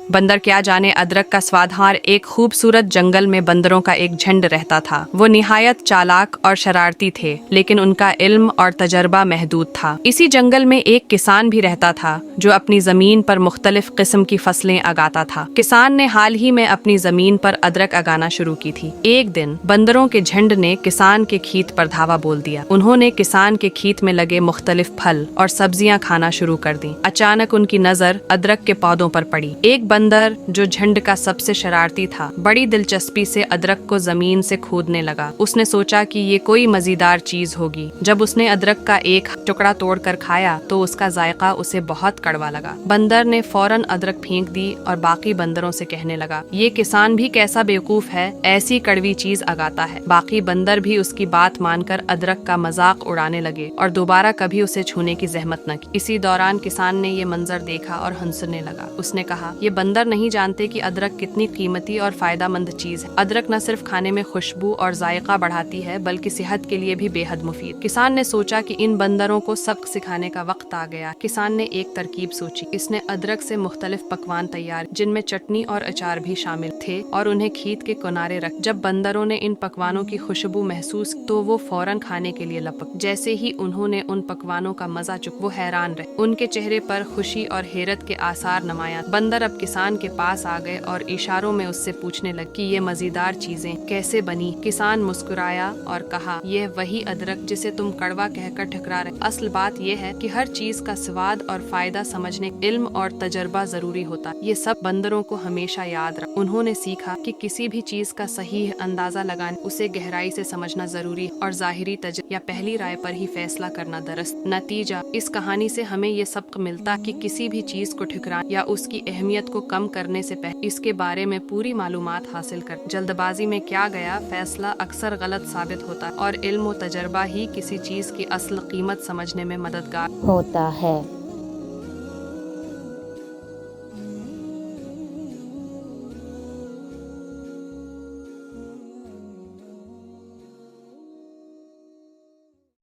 बंदर क्या जाने अदरक का स्वादहार एक खूबसूरत जंगल में बंदरों का एक झुंड रहता था। वो निहायत चालाक और शरारती थे, लेकिन उनका इल्म और तजर्बा महदूद था। इसी जंगल में एक किसान भी रहता था जो अपनी जमीन पर मुख्तलिफ किस्म की फसलें उगाता था। किसान ने हाल ही में अपनी जमीन पर अदरक उगाना शुरू की थी। एक दिन बंदरों के झुंड ने किसान के खेत पर धावा बोल दिया। उन्होंने किसान के खेत में लगे मुख्तलिफ फल और सब्जियां खाना शुरू कर दी। अचानक उनकी नजर अदरक के पौधों पर पड़ी। एक बंदर जो झुंड का सबसे शरारती था, बड़ी दिलचस्पी से अदरक को जमीन से खोदने लगा। उसने सोचा कि ये कोई मजेदार चीज होगी। जब उसने अदरक का एक टुकड़ा तोड़कर खाया तो उसका जायका उसे बहुत कड़वा लगा। बंदर ने फौरन अदरक फेंक दी और बाकी बंदरों से कहने लगा, ये किसान भी कैसा बेवकूफ है, ऐसी कड़वी चीज उगाता है। बाकी बंदर भी उसकी बात मानकर अदरक का मजाक उड़ाने लगे और दोबारा कभी उसे छूने की जहमत न की। इसी दौरान किसान ने ये मंजर देखा और हंसने लगा। उसने कहा, ये बंदर नहीं जानते कि अदरक कितनी कीमती और फायदेमंद चीज है। अदरक न सिर्फ खाने में खुशबू और जायका बढ़ाती है, बल्कि सेहत के लिए भी बेहद मुफीद। किसान ने सोचा कि इन बंदरों को सबक सिखाने का वक्त आ गया। किसान ने एक तरकीब सोची। इसने अदरक से मुख्तलिफ पकवान तैयार, जिनमें चटनी और अचार भी शामिल थे, और उन्हें खेत के किनारे रख। जब बंदरों ने इन पकवानों की खुशबू महसूस तो वो फौरन खाने के लिए लपक। जैसे ही उन्होंने उन पकवानों का मजा चुका, वो हैरान रहे। उनके चेहरे पर खुशी और हैरत के आसार नुमायां। बंदर अब किसान के पास आ गए और इशारों में उससे पूछने लगे कि ये मजेदार चीजें कैसे बनी। किसान मुस्कुराया और कहा, यह वही अदरक जिसे तुम कड़वा कहकर ठुकरा रहे। असल बात यह है कि हर चीज का स्वाद और फायदा समझने इल्म और तजर्बा जरूरी होता। ये सब बंदरों को हमेशा याद रख। उन्होंने सीखा कि किसी भी चीज का सही अंदाजा लगाने, उसे गहराई से समझना जरूरी और जाहिरी या पहली राय पर ही फैसला करना दरस्त। नतीजा, इस कहानी से हमें ये सबक मिलता कि किसी भी चीज को ठुकराने या उसकी अहमियत को कम करने से पहले इसके बारे में पूरी मालूमात हासिल कर। जल्दबाजी में किया गया फैसला अक्सर गलत साबित होता है और इल्म और तजर्बा ही किसी चीज की असल कीमत समझने में मददगार होता है।